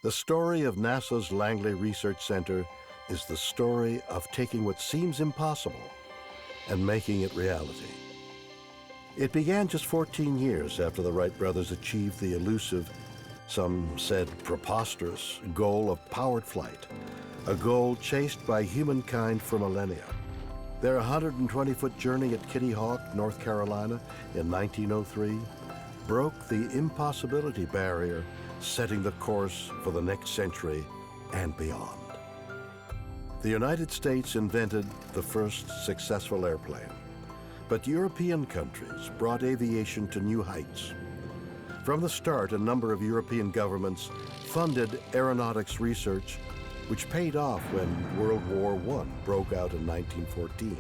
The story of NASA's Langley Research Center is the story of taking what seems impossible and making it reality. It began just 14 years after the Wright brothers achieved the elusive, some said preposterous, goal of powered flight, a goal chased by humankind for millennia. Their 120-foot journey at Kitty Hawk, North Carolina in 1903 broke the impossibility barrier, setting the course for the next century and beyond. The United States invented the first successful airplane, but European countries brought aviation to new heights. From the start, a number of European governments funded aeronautics research, which paid off when World War I broke out in 1914.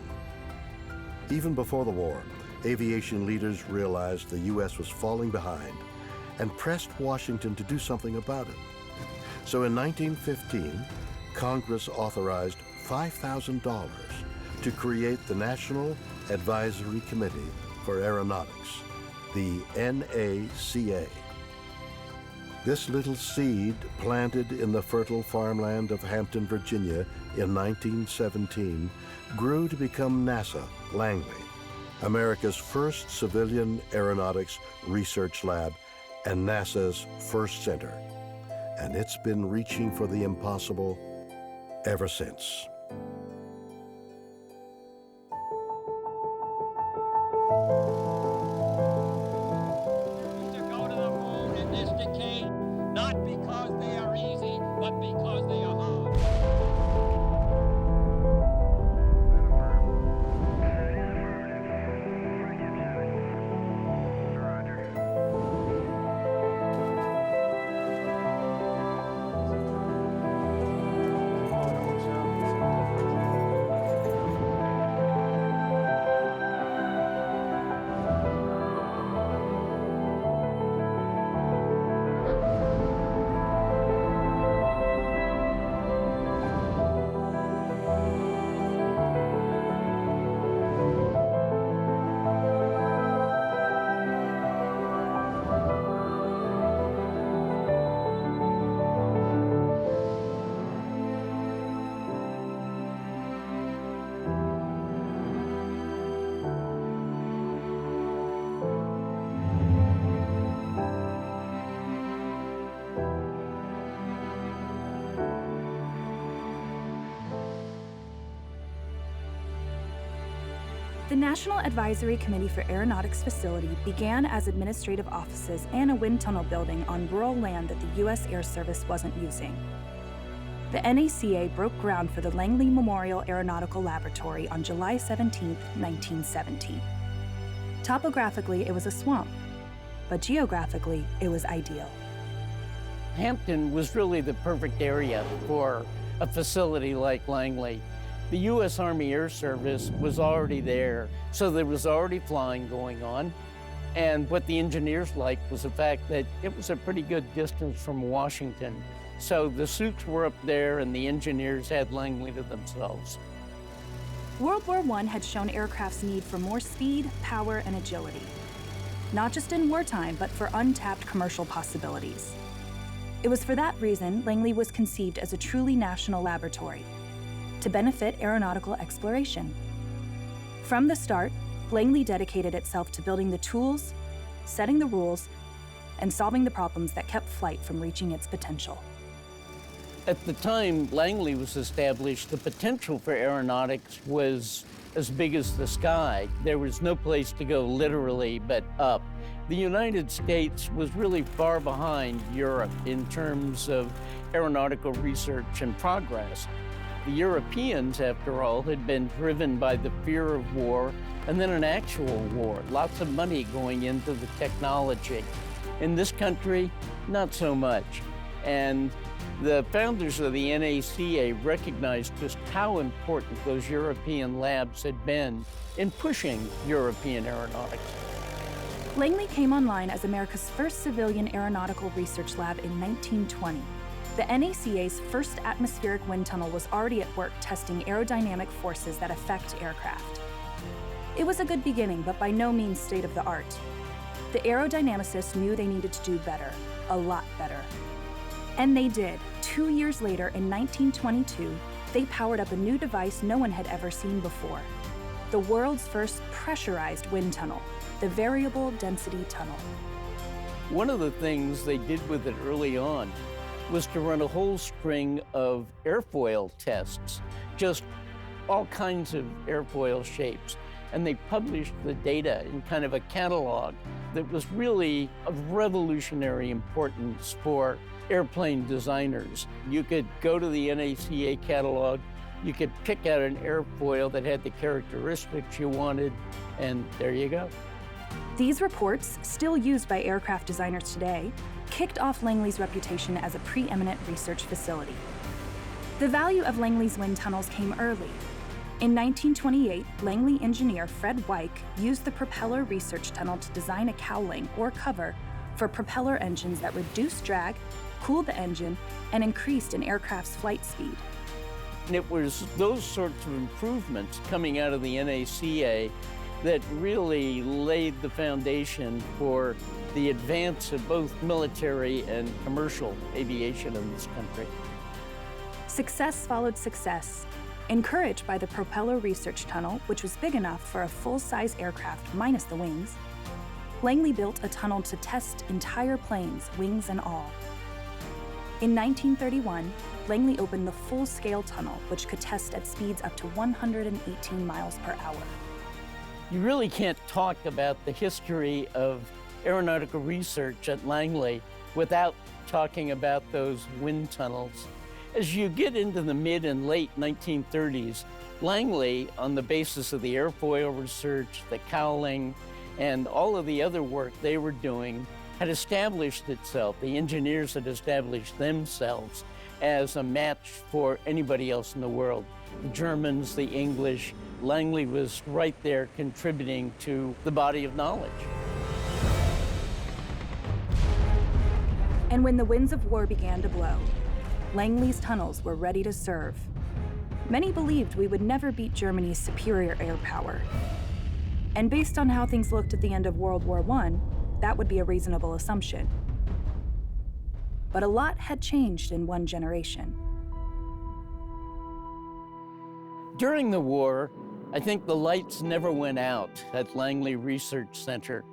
Even before the war, aviation leaders realized the U.S. was falling behind and pressed Washington to do something about it. So in 1915, Congress authorized $5,000 to create the National Advisory Committee for Aeronautics, the NACA. This little seed, planted in the fertile farmland of Hampton, Virginia in 1917, grew to become NASA Langley, America's first civilian aeronautics research lab and NASA's first center. And it's been reaching for the impossible ever since. To go to the moon in this decade, not because they are easy, but because they are hard. The National Advisory Committee for Aeronautics facility began as administrative offices and a wind tunnel building on rural land that the U.S. Air Service wasn't using. The NACA broke ground for the Langley Memorial Aeronautical Laboratory on July 17, 1917. Topographically, it was a swamp, but geographically, it was ideal. Hampton was really the perfect area for a facility like Langley. The U.S. Army Air Service was already there, so there was already flying going on. And what the engineers liked was the fact that it was a pretty good distance from Washington. So the suits were up there and the engineers had Langley to themselves. World War I had shown aircraft's need for more speed, power, and agility. Not just in wartime, but for untapped commercial possibilities. It was for that reason Langley was conceived as a truly national laboratory, to benefit aeronautical exploration. From the start, Langley dedicated itself to building the tools, setting the rules, and solving the problems that kept flight from reaching its potential. At the time Langley was established, the potential for aeronautics was as big as the sky. There was no place to go literally but up. The United States was really far behind Europe in terms of aeronautical research and progress. The Europeans, after all, had been driven by the fear of war and then an actual war, lots of money going into the technology. In this country, not so much. And the founders of the NACA recognized just how important those European labs had been in pushing European aeronautics. Langley came online as America's first civilian aeronautical research lab in 1920. The NACA's first atmospheric wind tunnel was already at work testing aerodynamic forces that affect aircraft. It was a good beginning, but by no means state of the art. The aerodynamicists knew they needed to do better, a lot better. And they did. 2 years later, in 1922, they powered up a new device no one had ever seen before. The world's first pressurized wind tunnel, the Variable Density Tunnel. One of the things they did with it early on was to run a whole string of airfoil tests, just all kinds of airfoil shapes. And they published the data in kind of a catalog that was really of revolutionary importance for airplane designers. You could go to the NACA catalog, you could pick out an airfoil that had the characteristics you wanted, and there you go. These reports, still used by aircraft designers today, kicked off Langley's reputation as a preeminent research facility. The value of Langley's wind tunnels came early. In 1928, Langley engineer Fred Weick used the propeller research tunnel to design a cowling or cover for propeller engines that reduced drag, cooled the engine, and increased an aircraft's flight speed. And it was those sorts of improvements coming out of the NACA that really laid the foundation for the advance of both military and commercial aviation in this country. Success followed success. Encouraged by the propeller research tunnel, which was big enough for a full-size aircraft minus the wings, Langley built a tunnel to test entire planes, wings and all. In 1931, Langley opened the full-scale tunnel, which could test at speeds up to 118 miles per hour. You really can't talk about the history of aeronautical research at Langley without talking about those wind tunnels. As you get into the mid and late 1930s, Langley, on the basis of the airfoil research, the cowling, and all of the other work they were doing, had established itself. The engineers had established themselves as a match for anybody else in the world. The Germans, the English, Langley was right there contributing to the body of knowledge. And when the winds of war began to blow, Langley's tunnels were ready to serve. Many believed we would never beat Germany's superior air power. And based on how things looked at the end of World War I, that would be a reasonable assumption. But a lot had changed in one generation. During the war, I think the lights never went out at Langley Research Center.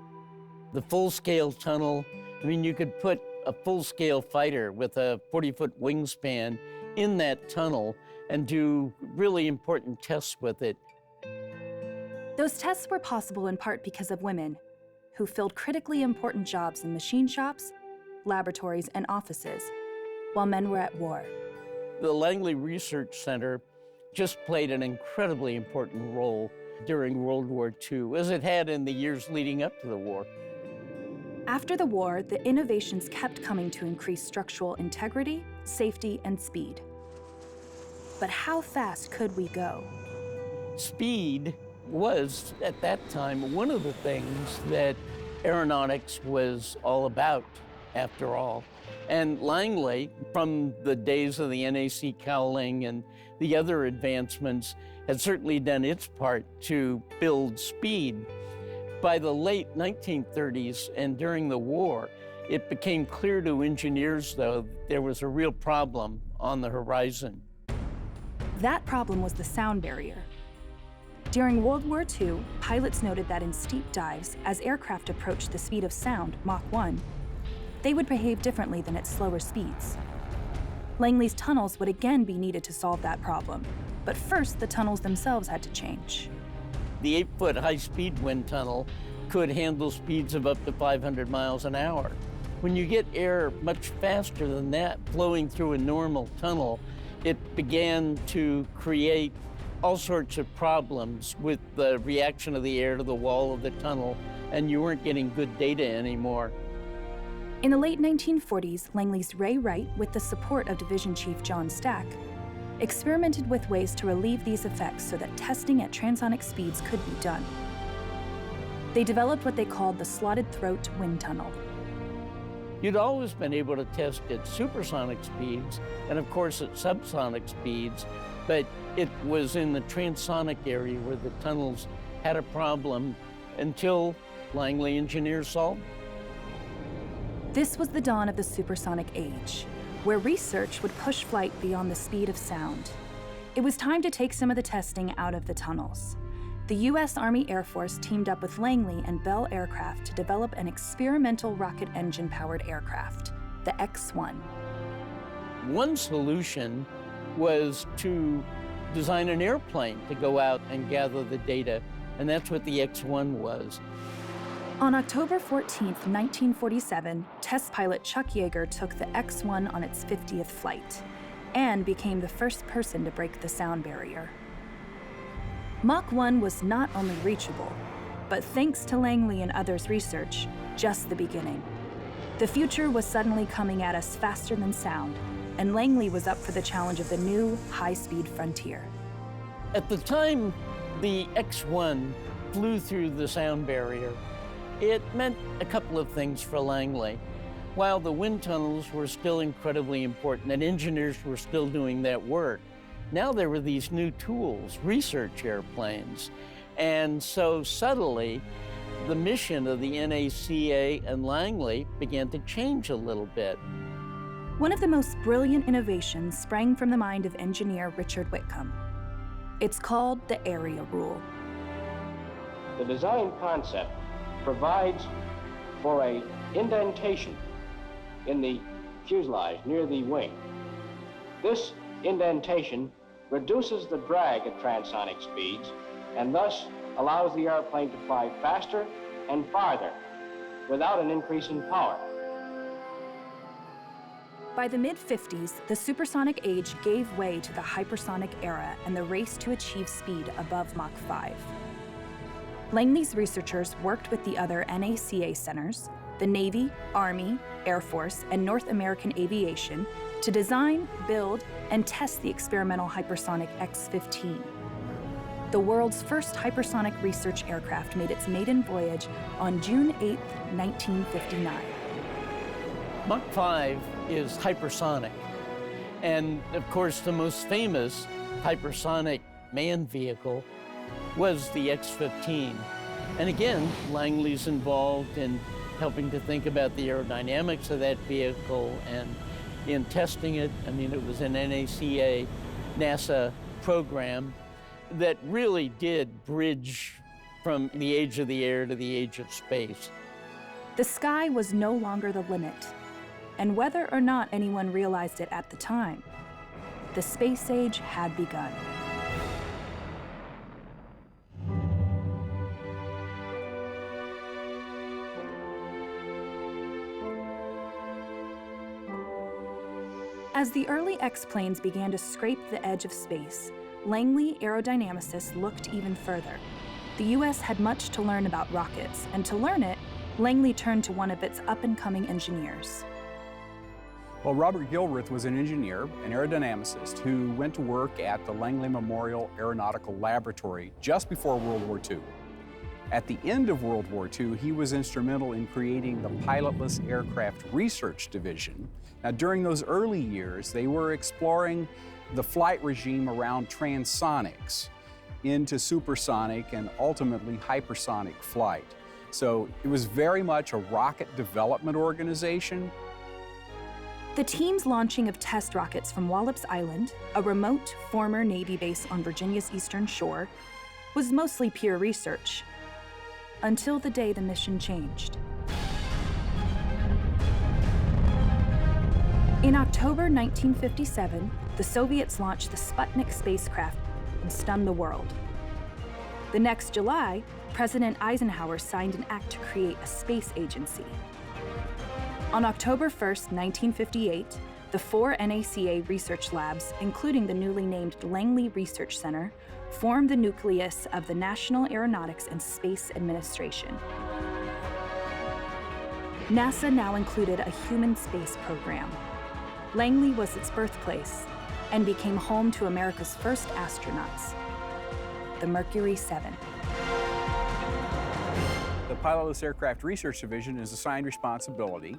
The full-scale tunnel, I mean, you could put a full-scale fighter with a 40-foot wingspan in that tunnel and do really important tests with it. Those tests were possible in part because of women who filled critically important jobs in machine shops, laboratories, and offices, while men were at war. The Langley Research Center just played an incredibly important role during World War II, as it had in the years leading up to the war. After the war, the innovations kept coming to increase structural integrity, safety, and speed. But how fast could we go? Speed was, at that time, one of the things that aeronautics was all about, after all. And Langley, from the days of the NAC cowling and the other advancements, had certainly done its part to build speed. By the late 1930s and during the war, it became clear to engineers, though, that there was a real problem on the horizon. That problem was the sound barrier. During World War II, pilots noted that in steep dives, as aircraft approached the speed of sound, Mach 1, they would behave differently than at slower speeds. Langley's tunnels would again be needed to solve that problem, but first the tunnels themselves had to change. The 8-foot high-speed wind tunnel could handle speeds of up to 500 miles an hour. When you get air much faster than that flowing through a normal tunnel, it began to create all sorts of problems with the reaction of the air to the wall of the tunnel, and you weren't getting good data anymore. In the late 1940s, Langley's Ray Wright, with the support of Division Chief John Stack, experimented with ways to relieve these effects so that testing at transonic speeds could be done. They developed what they called the slotted throat wind tunnel. You'd always been able to test at supersonic speeds and, of course, at subsonic speeds, but it was in the transonic area where the tunnels had a problem until Langley engineers solved it. This was the dawn of the supersonic age. where research would push flight beyond the speed of sound. It was time to take some of the testing out of the tunnels. The U.S. Army Air Force teamed up with Langley and Bell Aircraft to develop an experimental rocket engine-powered aircraft, the X-1. One solution was to design an airplane to go out and gather the data, and that's what the X-1 was. On October 14, 1947, test pilot Chuck Yeager took the X-1 on its 50th flight and became the first person to break the sound barrier. Mach 1 was not only reachable, but thanks to Langley and others' research, just the beginning. The future was suddenly coming at us faster than sound, and Langley was up for the challenge of the new high-speed frontier. At the time the X-1 flew through the sound barrier, it meant a couple of things for Langley. While the wind tunnels were still incredibly important and engineers were still doing that work, now there were these new tools, research airplanes. And so subtly, the mission of the NACA and Langley began to change a little bit. One of the most brilliant innovations sprang from the mind of engineer Richard Whitcomb. It's called the area rule. The design concept provides for an indentation in the fuselage near the wing. This indentation reduces the drag at transonic speeds and thus allows the airplane to fly faster and farther without an increase in power. By the mid-50s, the supersonic age gave way to the hypersonic era and the race to achieve speed above Mach 5. Langley's researchers worked with the other NACA centers, the Navy, Army, Air Force, and North American Aviation, to design, build, and test the experimental hypersonic X-15. The world's first hypersonic research aircraft made its maiden voyage on June 8, 1959. Mach 5 is hypersonic. And of course, the most famous hypersonic manned vehicle was the X-15. And again, Langley's involved in helping to think about the aerodynamics of that vehicle and in testing it. I mean, it was an NACA, NASA program that really did bridge from the age of the air to the age of space. The sky was no longer the limit, and whether or not anyone realized it at the time, the space age had begun. As the early X-planes began to scrape the edge of space, Langley aerodynamicists looked even further. The U.S. had much to learn about rockets, and to learn it, Langley turned to one of its up-and-coming engineers. Well, Robert Gilruth was an engineer, an aerodynamicist, who went to work at the Langley Memorial Aeronautical Laboratory just before World War II. At the end of World War II, he was instrumental in creating the Pilotless Aircraft Research Division. Now, during those early years, they were exploring the flight regime around transonics into supersonic and ultimately hypersonic flight. So it was very much a rocket development organization. The team's launching of test rockets from Wallops Island, a remote former Navy base on Virginia's eastern shore, was mostly pure research, until the day the mission changed. In October 1957, the Soviets launched the Sputnik spacecraft and stunned the world. The next July, President Eisenhower signed an act to create a space agency. On October 1, 1958, the 4 NACA research labs, including the newly named Langley Research Center, formed the nucleus of the National Aeronautics and Space Administration. NASA now included a human space program. Langley was its birthplace and became home to America's first astronauts, the Mercury 7. The Pilotless Aircraft Research Division is assigned responsibility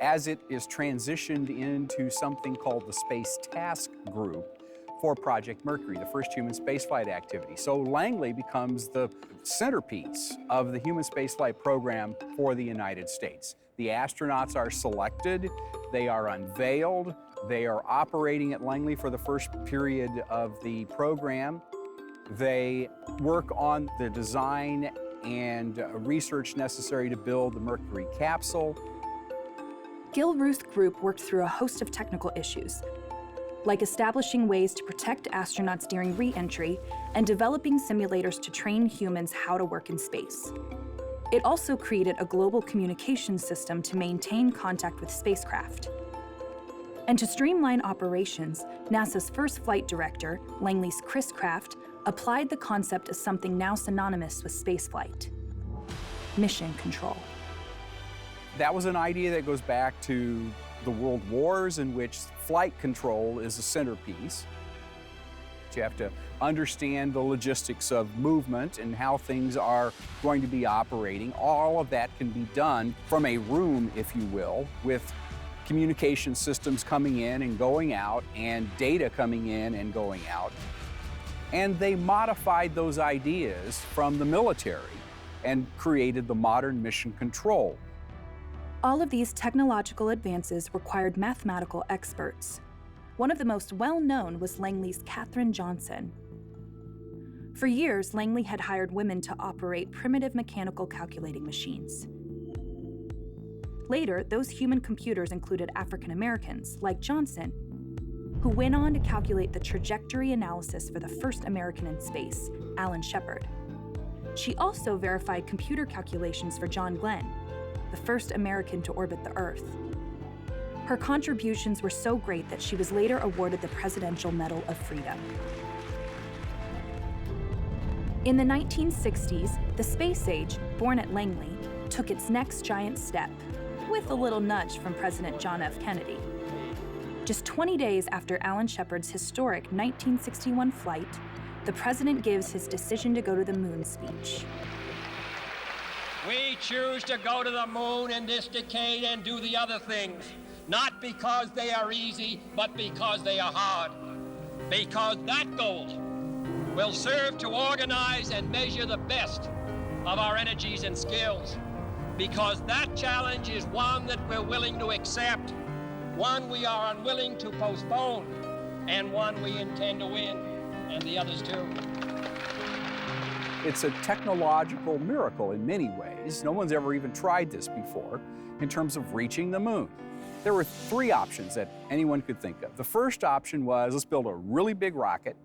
as it is transitioned into something called the Space Task Group for Project Mercury, the first human spaceflight activity. So Langley becomes the centerpiece of the human spaceflight program for the United States. The astronauts are selected, they are unveiled, they are operating at Langley for the first period of the program. They work on the design and research necessary to build the Mercury capsule. Gilruth's group worked through a host of technical issues, like establishing ways to protect astronauts during re-entry and developing simulators to train humans how to work in space. It also created a global communication system to maintain contact with spacecraft. And to streamline operations, NASA's first flight director, Langley's Chris Kraft, applied the concept of something now synonymous with spaceflight: mission control. That was an idea that goes back to the World Wars, in which flight control is a centerpiece. You have to understand the logistics of movement and how things are going to be operating. All of that can be done from a room, if you will, with communication systems coming in and going out and data coming in and going out. And they modified those ideas from the military and created the modern mission control. All of these technological advances required mathematical experts. One of the most well-known was Langley's Katherine Johnson. For years, Langley had hired women to operate primitive mechanical calculating machines. Later, those human computers included African Americans, like Johnson, who went on to calculate the trajectory analysis for the first American in space, Alan Shepard. She also verified computer calculations for John Glenn, the first American to orbit the Earth. Her contributions were so great that she was later awarded the Presidential Medal of Freedom. In the 1960s, the space age, born at Langley, took its next giant step, with a little nudge from President John F. Kennedy. Just 20 days after Alan Shepard's historic 1961 flight, the president gives his decision to go to the moon speech. We choose to go to the moon in this decade and do the other things, not because they are easy, but because they are hard. Because that goal will serve to organize and measure the best of our energies and skills. Because that challenge is one that we're willing to accept, one we are unwilling to postpone, and one we intend to win, and the others too. It's a technological miracle in many ways. No one's ever even tried this before in terms of reaching the moon. There were three options that anyone could think of. The first option was, let's build a really big rocket,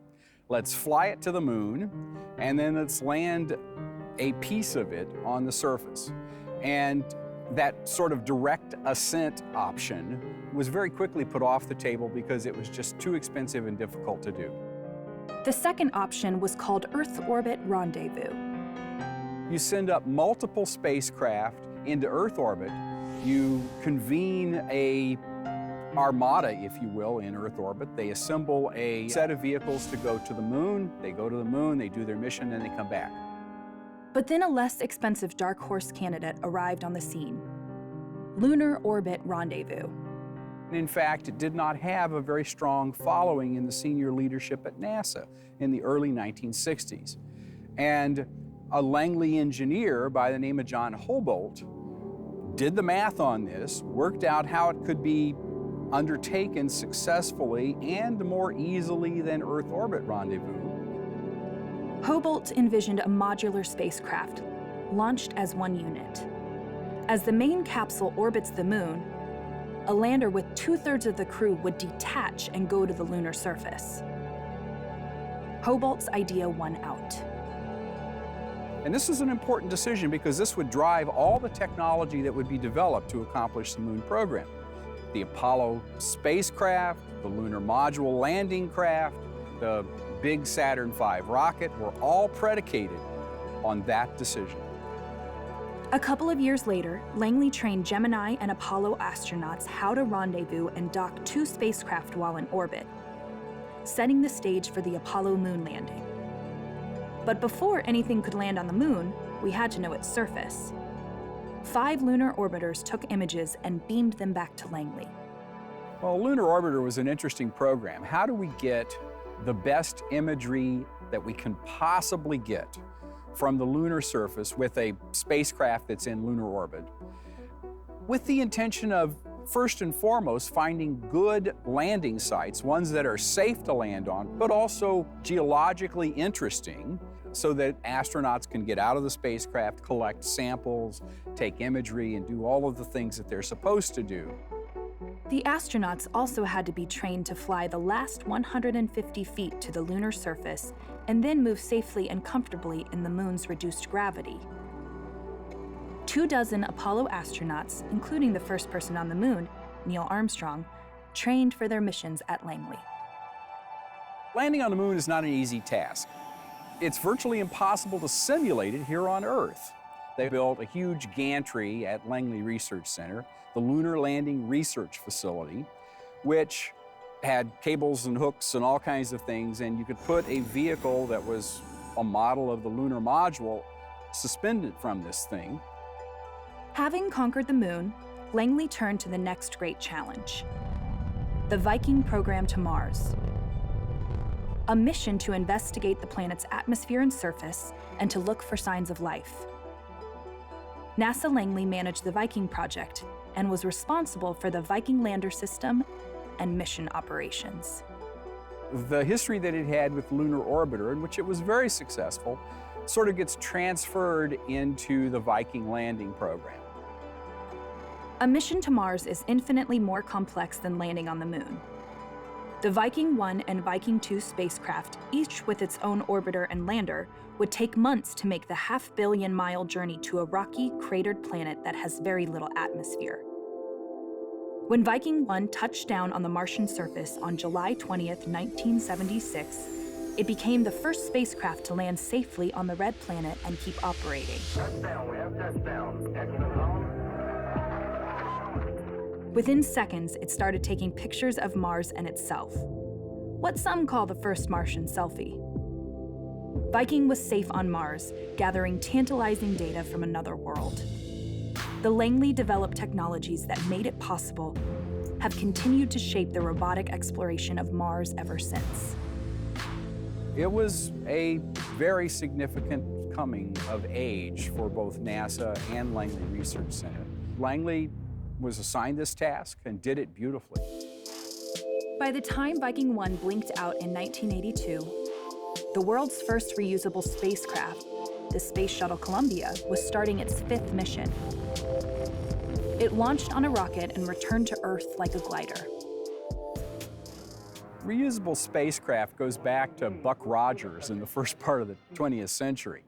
let's fly it to the moon, and then let's land a piece of it on the surface. And that sort of direct ascent option was very quickly put off the table because it was just too expensive and difficult to do. The second option was called Earth Orbit Rendezvous. You send up multiple spacecraft into Earth orbit. You convene a armada, if you will, in Earth orbit. They assemble a set of vehicles to go to the moon. They go to the moon, they do their mission, and they come back. But then a less expensive dark horse candidate arrived on the scene: Lunar Orbit Rendezvous. In fact, it did not have a very strong following in the senior leadership at NASA in the early 1960s. And a Langley engineer by the name of John Hobolt did the math on this, worked out how it could be undertaken successfully and more easily than Earth Orbit Rendezvous. Hobolt envisioned a modular spacecraft, launched as one unit. As the main capsule orbits the moon, a lander with 2/3 of the crew would detach and go to the lunar surface. Hobolt's idea won out. And this is an important decision because this would drive all the technology that would be developed to accomplish the moon program. The Apollo spacecraft, the lunar module landing craft, the big Saturn V rocket were all predicated on that decision. A couple of years later, Langley trained Gemini and Apollo astronauts how to rendezvous and dock 2 spacecraft while in orbit, setting the stage for the Apollo moon landing. But before anything could land on the moon, we had to know its surface. 5 lunar orbiters took images and beamed them back to Langley. Well, Lunar Orbiter was an interesting program. How do we get the best imagery that we can possibly get from the lunar surface with a spacecraft that's in lunar orbit, with the intention of, first and foremost, finding good landing sites, ones that are safe to land on, but also geologically interesting, so that astronauts can get out of the spacecraft, collect samples, take imagery, and do all of the things that they're supposed to do. The astronauts also had to be trained to fly the last 150 feet to the lunar surface and then move safely and comfortably in the moon's reduced gravity. 24 Apollo astronauts, including the first person on the moon, Neil Armstrong, trained for their missions at Langley. Landing on the moon is not an easy task. It's virtually impossible to simulate it here on Earth. They built a huge gantry at Langley Research Center, the Lunar Landing Research Facility, which had cables and hooks and all kinds of things, and you could put a vehicle that was a model of the lunar module suspended from this thing. Having conquered the moon, Langley turned to the next great challenge: the Viking program to Mars. A mission to investigate the planet's atmosphere and surface and to look for signs of life. NASA Langley managed the Viking project and was responsible for the Viking lander system and mission operations. The history that it had with Lunar Orbiter, in which it was very successful, sort of gets transferred into the Viking landing program. A mission to Mars is infinitely more complex than landing on the moon. The Viking 1 and Viking 2 spacecraft, each with its own orbiter and lander, would take months to make the half-billion-mile journey to a rocky, cratered planet that has very little atmosphere. When Viking 1 touched down on the Martian surface on July 20th, 1976, it became the first spacecraft to land safely on the red planet and keep operating. Touchdown, we have touchdown. Excellent home. Within seconds, it started taking pictures of Mars and itself, what some call the first Martian selfie. Viking was safe on Mars, gathering tantalizing data from another world. The Langley developed technologies that made it possible have continued to shape the robotic exploration of Mars ever since. It was a very significant coming of age for both NASA and Langley Research Center. Langley was assigned this task and did it beautifully. By the time Viking 1 blinked out in 1982, the world's first reusable spacecraft, the Space Shuttle Columbia, was starting its 5th mission. It launched on a rocket and returned to Earth like a glider. Reusable spacecraft goes back to Buck Rogers in the first part of the 20th century.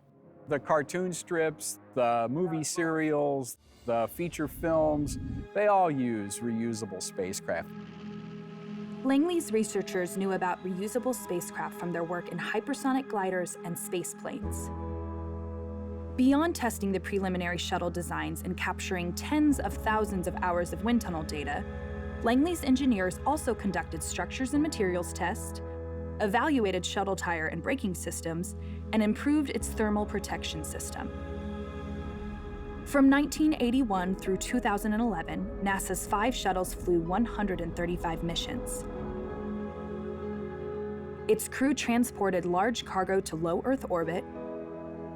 The cartoon strips, the movie serials, the feature films, they all use reusable spacecraft. Langley's researchers knew about reusable spacecraft from their work in hypersonic gliders and space planes. Beyond testing the preliminary shuttle designs and capturing tens of thousands of hours of wind tunnel data, Langley's engineers also conducted structures and materials tests, evaluated shuttle tire and braking systems, and improved its thermal protection system. From 1981 through 2011, NASA's 5 shuttles flew 135 missions. Its crew transported large cargo to low Earth orbit,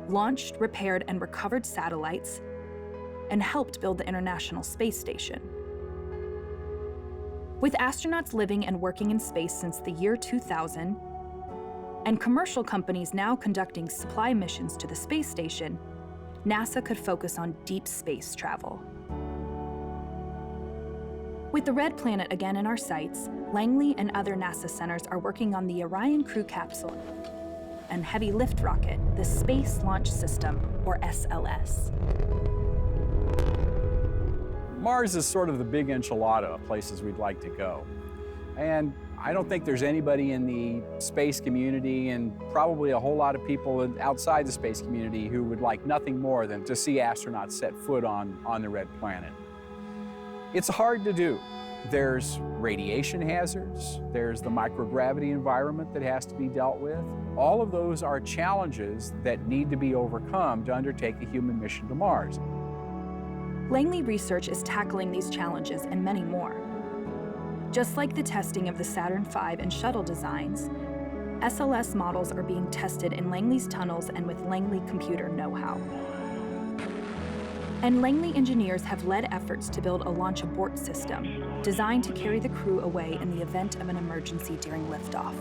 launched, repaired, and recovered satellites, and helped build the International Space Station. With astronauts living and working in space since the year 2000, and commercial companies now conducting supply missions to the space station, NASA could focus on deep space travel. With the Red Planet again in our sights, Langley and other NASA centers are working on the Orion crew capsule and heavy lift rocket, the Space Launch System, or SLS. Mars is sort of the big enchilada of places we'd like to go. And I don't think there's anybody in the space community, and probably a whole lot of people outside the space community, who would like nothing more than to see astronauts set foot on the Red Planet. It's hard to do. There's radiation hazards, there's the microgravity environment that has to be dealt with. All of those are challenges that need to be overcome to undertake a human mission to Mars. Langley Research is tackling these challenges and many more. Just like the testing of the Saturn V and shuttle designs, SLS models are being tested in Langley's tunnels and with Langley computer know-how. And Langley engineers have led efforts to build a launch abort system designed to carry the crew away in the event of an emergency during liftoff.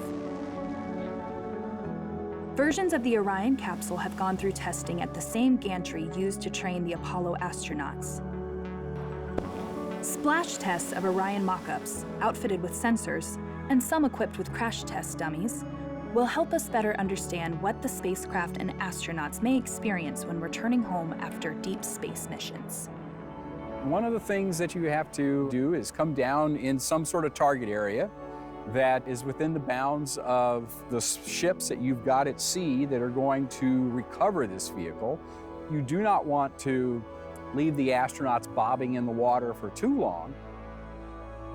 Versions of the Orion capsule have gone through testing at the same gantry used to train the Apollo astronauts. Splash tests of Orion mock-ups, outfitted with sensors, and some equipped with crash test dummies, will help us better understand what the spacecraft and astronauts may experience when returning home after deep space missions. One of the things that you have to do is come down in some sort of target area that is within the bounds of the ships that you've got at sea that are going to recover this vehicle. You do not want to leave the astronauts bobbing in the water for too long.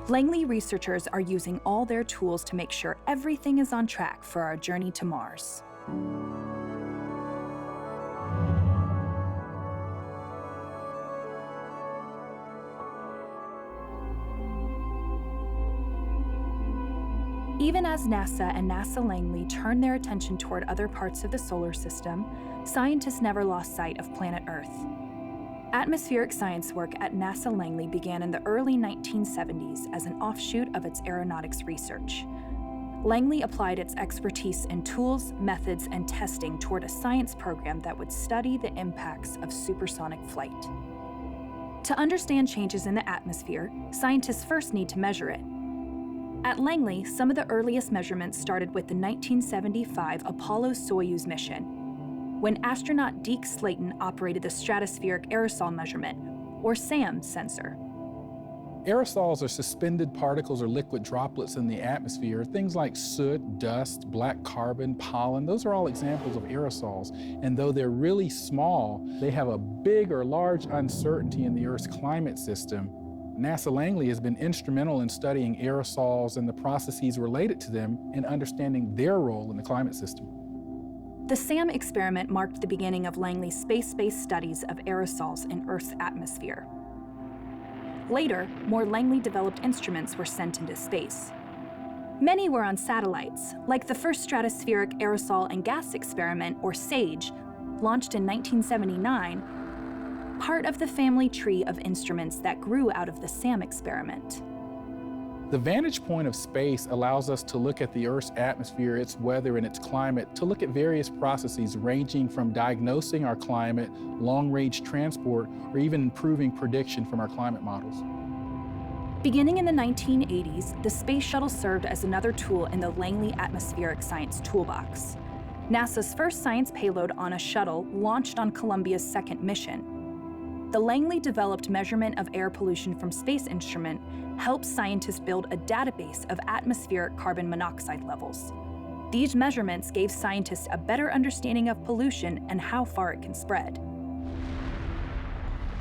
Langley researchers are using all their tools to make sure everything is on track for our journey to Mars. Even as NASA and NASA Langley turn their attention toward other parts of the solar system, scientists never lost sight of planet Earth. Atmospheric science work at NASA Langley began in the early 1970s as an offshoot of its aeronautics research. Langley applied its expertise in tools, methods, and testing toward a science program that would study the impacts of supersonic flight. To understand changes in the atmosphere, scientists first need to measure it. At Langley, some of the earliest measurements started with the 1975 Apollo-Soyuz mission, when astronaut Deke Slayton operated the Stratospheric Aerosol Measurement, or SAM, sensor. Aerosols are suspended particles or liquid droplets in the atmosphere. Things like soot, dust, black carbon, pollen, those are all examples of aerosols. And though they're really small, they have a big or large uncertainty in the Earth's climate system. NASA Langley has been instrumental in studying aerosols and the processes related to them and understanding their role in the climate system. The SAM experiment marked the beginning of Langley's space-based studies of aerosols in Earth's atmosphere. Later, more Langley-developed instruments were sent into space. Many were on satellites, like the first Stratospheric Aerosol and Gas Experiment, or SAGE, launched in 1979, part of the family tree of instruments that grew out of the SAM experiment. The vantage point of space allows us to look at the Earth's atmosphere, its weather, and its climate, to look at various processes ranging from diagnosing our climate, long-range transport, or even improving prediction from our climate models. Beginning in the 1980s, the space shuttle served as another tool in the Langley Atmospheric Science Toolbox. NASA's first science payload on a shuttle launched on Columbia's second mission. The Langley-developed measurement of air pollution from space instrument helps scientists build a database of atmospheric carbon monoxide levels. These measurements gave scientists a better understanding of pollution and how far it can spread.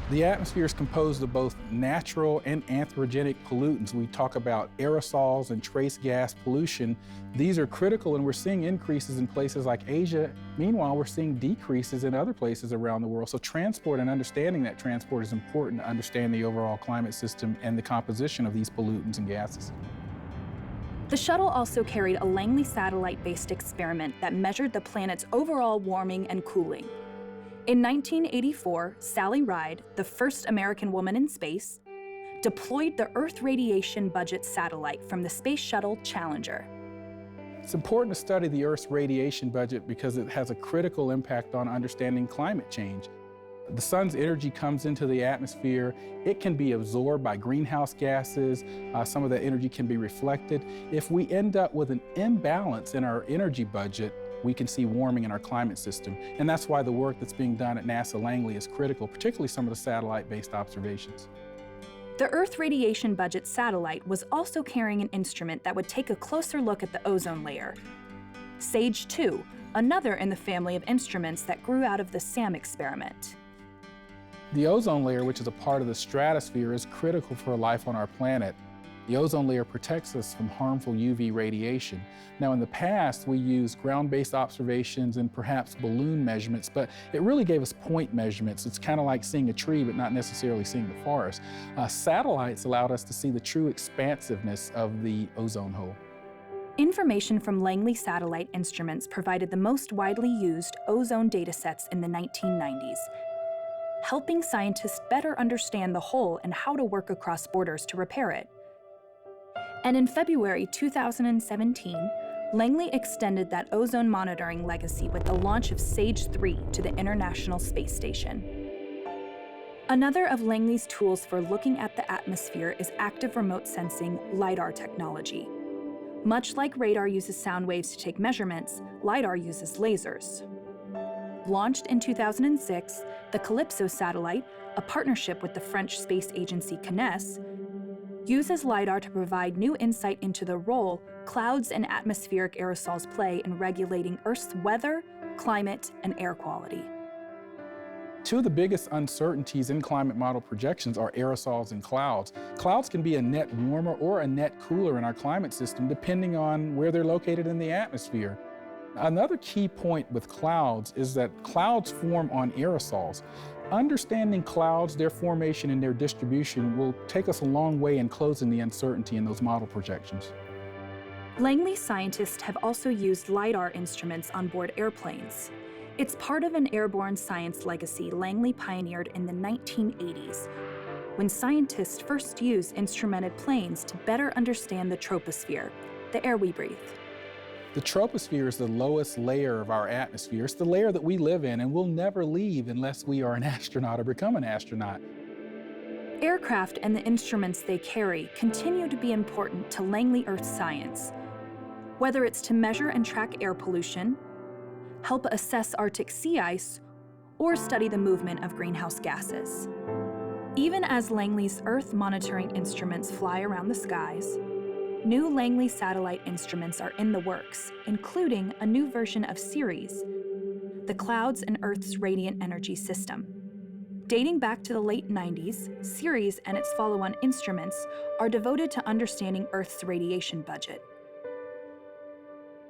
The atmosphere is composed of both natural and anthropogenic pollutants. We talk about aerosols and trace gas pollution. These are critical, and we're seeing increases in places like Asia. Meanwhile, we're seeing decreases in other places around the world. So transport and understanding that transport is important to understand the overall climate system and the composition of these pollutants and gases. The shuttle also carried a Langley satellite-based experiment that measured the planet's overall warming and cooling. In 1984, Sally Ride, the first American woman in space, deployed the Earth Radiation Budget satellite from the Space Shuttle Challenger. It's important to study the Earth's radiation budget because it has a critical impact on understanding climate change. The sun's energy comes into the atmosphere. It can be absorbed by greenhouse gases. Some of that energy can be reflected. If we end up with an imbalance in our energy budget, we can see warming in our climate system. And that's why the work that's being done at NASA Langley is critical, particularly some of the satellite-based observations. The Earth Radiation Budget satellite was also carrying an instrument that would take a closer look at the ozone layer. SAGE-2, another in the family of instruments that grew out of the SAM experiment. The ozone layer, which is a part of the stratosphere, is critical for life on our planet. The ozone layer protects us from harmful UV radiation. Now, in the past, we used ground-based observations and perhaps balloon measurements, but it really gave us point measurements. It's kind of like seeing a tree, but not necessarily seeing the forest. Satellites allowed us to see the true expansiveness of the ozone hole. Information from Langley satellite instruments provided the most widely used ozone datasets in the 1990s, helping scientists better understand the hole and how to work across borders to repair it. And in February 2017, Langley extended that ozone monitoring legacy with the launch of SAGE 3 to the International Space Station. Another of Langley's tools for looking at the atmosphere is active remote sensing LiDAR technology. Much like radar uses sound waves to take measurements, LiDAR uses lasers. Launched in 2006, the Calypso satellite, a partnership with the French space agency CNES, uses LiDAR to provide new insight into the role clouds and atmospheric aerosols play in regulating Earth's weather, climate, and air quality. Two of the biggest uncertainties in climate model projections are aerosols and clouds. Clouds can be a net warmer or a net cooler in our climate system, depending on where they're located in the atmosphere. Another key point with clouds is that clouds form on aerosols. Understanding clouds, their formation, and their distribution will take us a long way in closing the uncertainty in those model projections. Langley scientists have also used LiDAR instruments on board airplanes. It's part of an airborne science legacy Langley pioneered in the 1980s, when scientists first used instrumented planes to better understand the troposphere, the air we breathe. The troposphere is the lowest layer of our atmosphere. It's the layer that we live in and will never leave unless we are an astronaut or become an astronaut. Aircraft and the instruments they carry continue to be important to Langley Earth science, whether it's to measure and track air pollution, help assess Arctic sea ice, or study the movement of greenhouse gases. Even as Langley's Earth monitoring instruments fly around the skies, new Langley satellite instruments are in the works, including a new version of Ceres, the clouds and Earth's radiant energy system. Dating back to the late 90s, Ceres and its follow-on instruments are devoted to understanding Earth's radiation budget.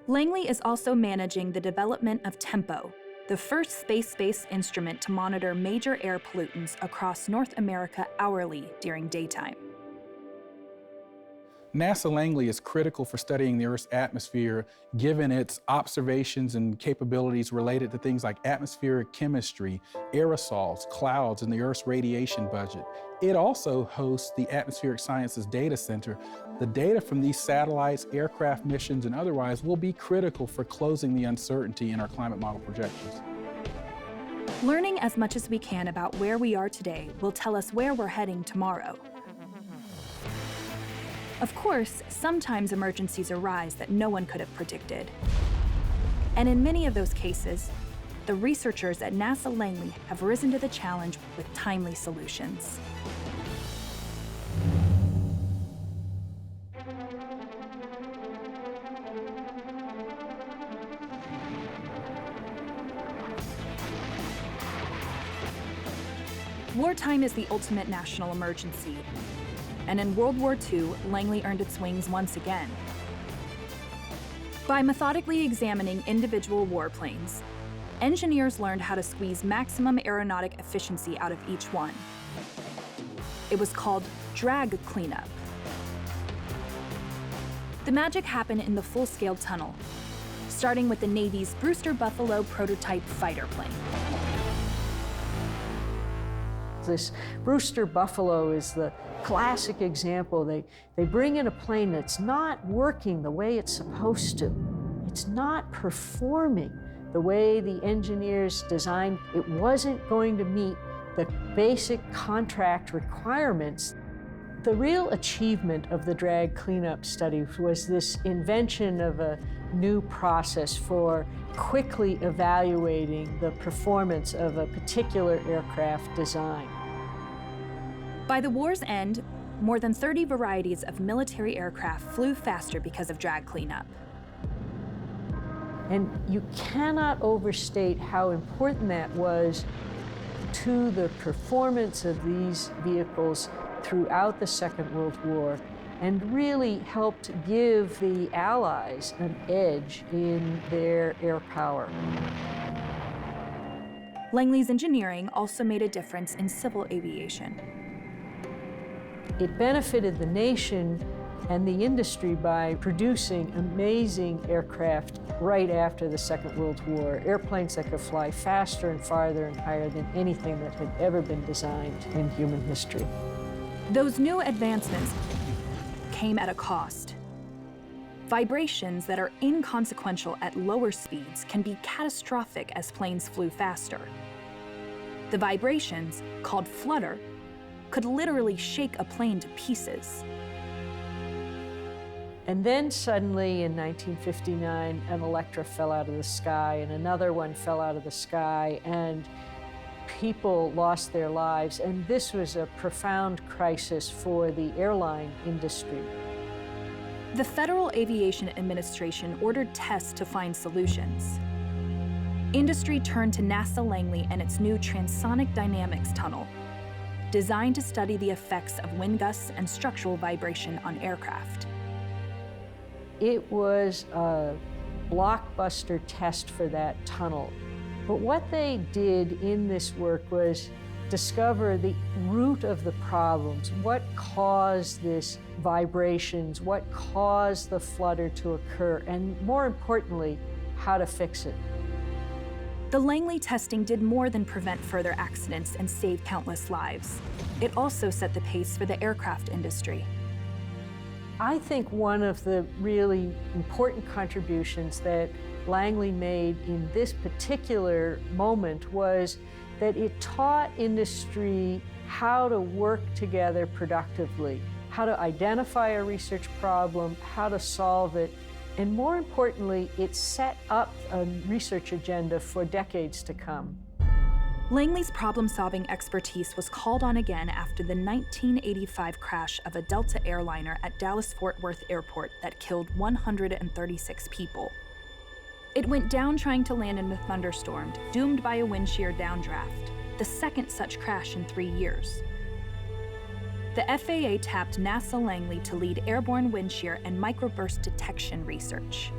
Langley is also managing the development of TEMPO, the first space-based instrument to monitor major air pollutants across North America hourly during daytime. NASA Langley is critical for studying the Earth's atmosphere, given its observations and capabilities related to things like atmospheric chemistry, aerosols, clouds, and the Earth's radiation budget. It also hosts the Atmospheric Sciences Data Center. The data from these satellites, aircraft missions, and otherwise will be critical for closing the uncertainty in our climate model projections. Learning as much as we can about where we are today will tell us where we're heading tomorrow. Of course, sometimes emergencies arise that no one could have predicted. And in many of those cases, the researchers at NASA Langley have risen to the challenge with timely solutions. Wartime is the ultimate national emergency. And in World War II, Langley earned its wings once again. By methodically examining individual warplanes, engineers learned how to squeeze maximum aeronautic efficiency out of each one. It was called drag cleanup. The magic happened in the full-scale tunnel, starting with the Navy's Brewster Buffalo prototype fighter plane. This Brewster Buffalo is the classic example. They bring in a plane that's not working the way it's supposed to. It's not performing the way the engineers designed. It wasn't going to meet the basic contract requirements. The real achievement of the drag cleanup study was this invention of a new process for quickly evaluating the performance of a particular aircraft design. By the war's end, more than 30 varieties of military aircraft flew faster because of drag cleanup. And you cannot overstate how important that was to the performance of these vehicles throughout the Second World War, and really helped give the Allies an edge in their air power. Langley's engineering also made a difference in civil aviation. It benefited the nation and the industry by producing amazing aircraft right after the Second World War, airplanes that could fly faster and farther and higher than anything that had ever been designed in human history. Those new advancements came at a cost. Vibrations that are inconsequential at lower speeds can be catastrophic as planes flew faster. The vibrations, called flutter, could literally shake a plane to pieces. And then suddenly in 1959, an Electra fell out of the sky and another one fell out of the sky, and people lost their lives. And this was a profound crisis for the airline industry. The Federal Aviation Administration ordered tests to find solutions. Industry turned to NASA Langley and its new transonic dynamics tunnel, designed to study the effects of wind gusts and structural vibration on aircraft. It was a blockbuster test for that tunnel. But what they did in this work was discover the root of the problems. What caused this vibrations? What caused the flutter to occur? And more importantly, how to fix it. The Langley testing did more than prevent further accidents and save countless lives. It also set the pace for the aircraft industry. I think one of the really important contributions that Langley made in this particular moment was that it taught industry how to work together productively, how to identify a research problem, how to solve it, and more importantly, it set up a research agenda for decades to come. Langley's problem-solving expertise was called on again after the 1985 crash of a Delta airliner at Dallas-Fort Worth Airport that killed 136 people. It went down trying to land in a thunderstorm, doomed by a wind shear downdraft, the second such crash in 3 years. The FAA tapped NASA Langley to lead airborne wind shear and microburst detection research.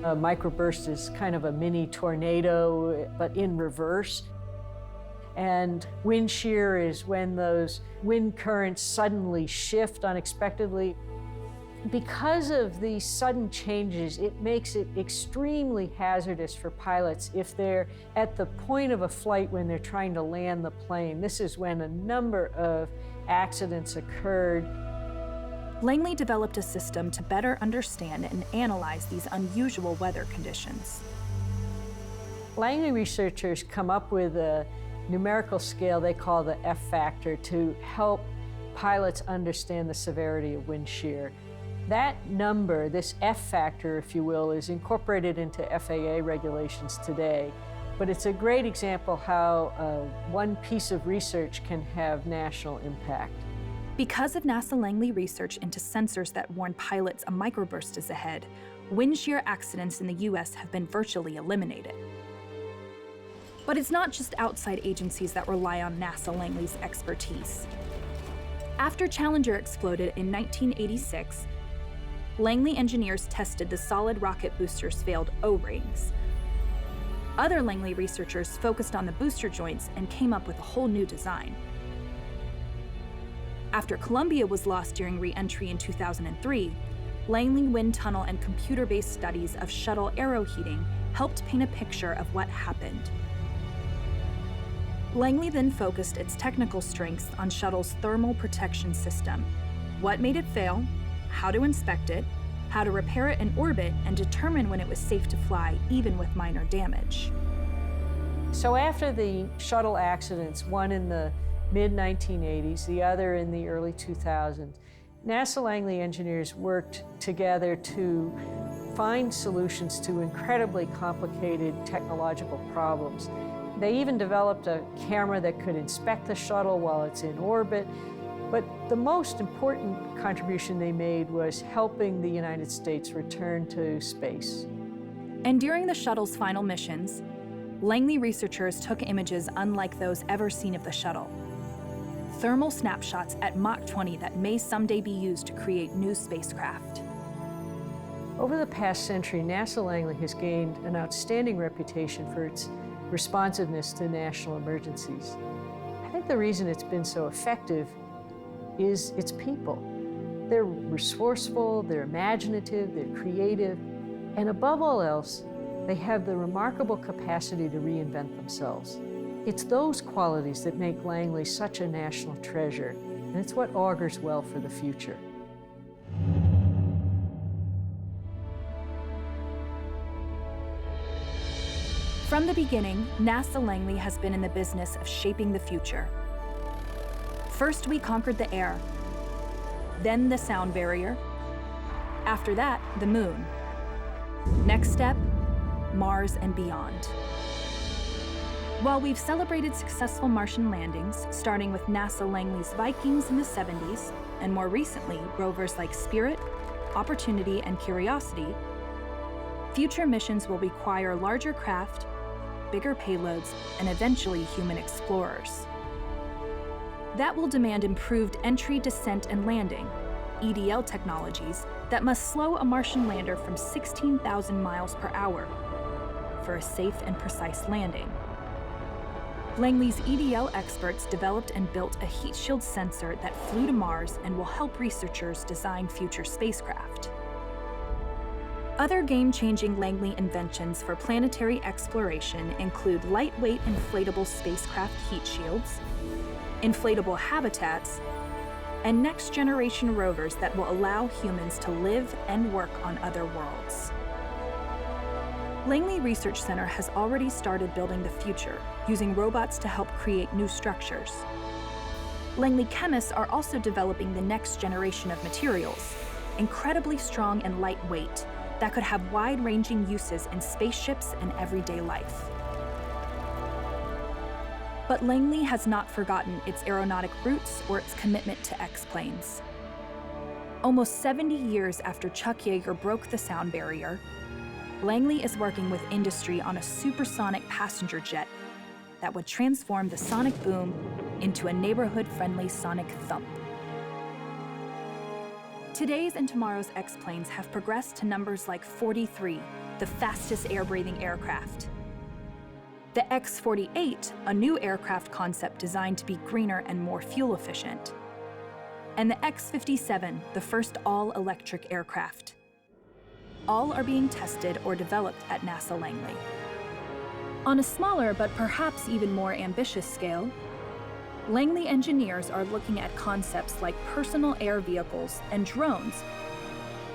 A microburst is kind of a mini tornado, but in reverse. And wind shear is when those wind currents suddenly shift unexpectedly. Because of these sudden changes, it makes it extremely hazardous for pilots if they're at the point of a flight when they're trying to land the plane. This is when a number of accidents occurred. Langley developed a system to better understand and analyze these unusual weather conditions. Langley researchers come up with a numerical scale they call the F factor to help pilots understand the severity of wind shear. That number, this F factor, if you will, is incorporated into FAA regulations today. But it's a great example how one piece of research can have national impact. Because of NASA Langley research into sensors that warn pilots a microburst is ahead, wind shear accidents in the US have been virtually eliminated. But it's not just outside agencies that rely on NASA Langley's expertise. After Challenger exploded in 1986, Langley engineers tested the solid rocket boosters' failed O-rings. Other Langley researchers focused on the booster joints and came up with a whole new design. After Columbia was lost during re-entry in 2003, Langley wind tunnel and computer-based studies of shuttle aeroheating helped paint a picture of what happened. Langley then focused its technical strengths on shuttle's thermal protection system, what made it fail, how to inspect it, how to repair it in orbit, and determine when it was safe to fly, even with minor damage. So after the shuttle accidents, one in the mid-1980s, the other in the early 2000s, NASA Langley engineers worked together to find solutions to incredibly complicated technological problems. They even developed a camera that could inspect the shuttle while it's in orbit. But the most important contribution they made was helping the United States return to space. And during the shuttle's final missions, Langley researchers took images unlike those ever seen of the shuttle. Thermal snapshots at Mach 20 that may someday be used to create new spacecraft. Over the past century, NASA Langley has gained an outstanding reputation for its responsiveness to national emergencies. I think the reason it's been so effective is its people. They're resourceful, they're imaginative, they're creative, and above all else, they have the remarkable capacity to reinvent themselves. It's those qualities that make Langley such a national treasure, and it's what augurs well for the future. From the beginning, NASA Langley has been in the business of shaping the future. First, we conquered the air, then the sound barrier. After that, the moon. Next step, Mars and beyond. While we've celebrated successful Martian landings, starting with NASA Langley's Vikings in the 70s, and more recently, rovers like Spirit, Opportunity, and Curiosity, future missions will require larger craft, bigger payloads, and eventually human explorers. That will demand improved entry, descent, and landing, EDL technologies that must slow a Martian lander from 16,000 miles per hour for a safe and precise landing. Langley's EDL experts developed and built a heat shield sensor that flew to Mars and will help researchers design future spacecraft. Other game-changing Langley inventions for planetary exploration include lightweight inflatable spacecraft heat shields, inflatable habitats, and next-generation rovers that will allow humans to live and work on other worlds. Langley Research Center has already started building the future, using robots to help create new structures. Langley chemists are also developing the next generation of materials, incredibly strong and lightweight, that could have wide-ranging uses in spaceships and everyday life. But Langley has not forgotten its aeronautic roots or its commitment to X-planes. Almost 70 years after Chuck Yeager broke the sound barrier, Langley is working with industry on a supersonic passenger jet that would transform the sonic boom into a neighborhood-friendly sonic thump. Today's and tomorrow's X-planes have progressed to numbers like 43, the fastest air-breathing aircraft. The X-48, a new aircraft concept designed to be greener and more fuel efficient. And the X-57, the first all-electric aircraft. All are being tested or developed at NASA Langley. On a smaller but perhaps even more ambitious scale, Langley engineers are looking at concepts like personal air vehicles and drones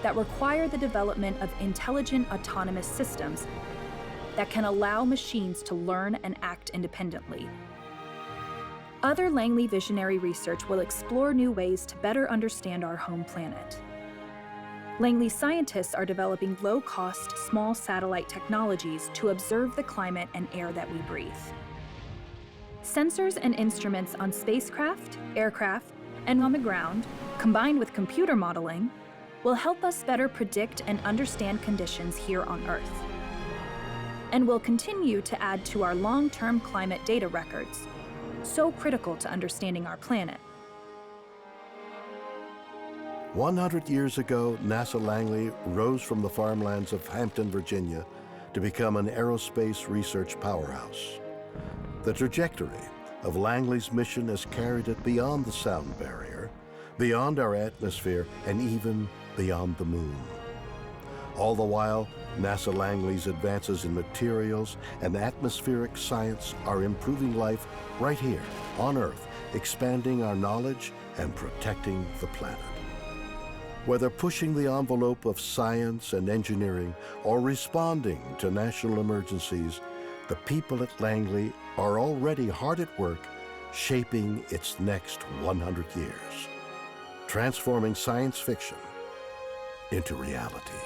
that require the development of intelligent autonomous systems that can allow machines to learn and act independently. Other Langley visionary research will explore new ways to better understand our home planet. Langley scientists are developing low-cost, small satellite technologies to observe the climate and air that we breathe. Sensors and instruments on spacecraft, aircraft, and on the ground, combined with computer modeling, will help us better predict and understand conditions here on Earth, and will continue to add to our long-term climate data records, so critical to understanding our planet. 100 years ago, NASA Langley rose from the farmlands of Hampton, Virginia, to become an aerospace research powerhouse. The trajectory of Langley's mission has carried it beyond the sound barrier, beyond our atmosphere, and even beyond the moon. All the while, NASA Langley's advances in materials and atmospheric science are improving life right here on Earth, expanding our knowledge and protecting the planet. Whether pushing the envelope of science and engineering or responding to national emergencies, the people at Langley are already hard at work shaping its next 100 years, transforming science fiction into reality.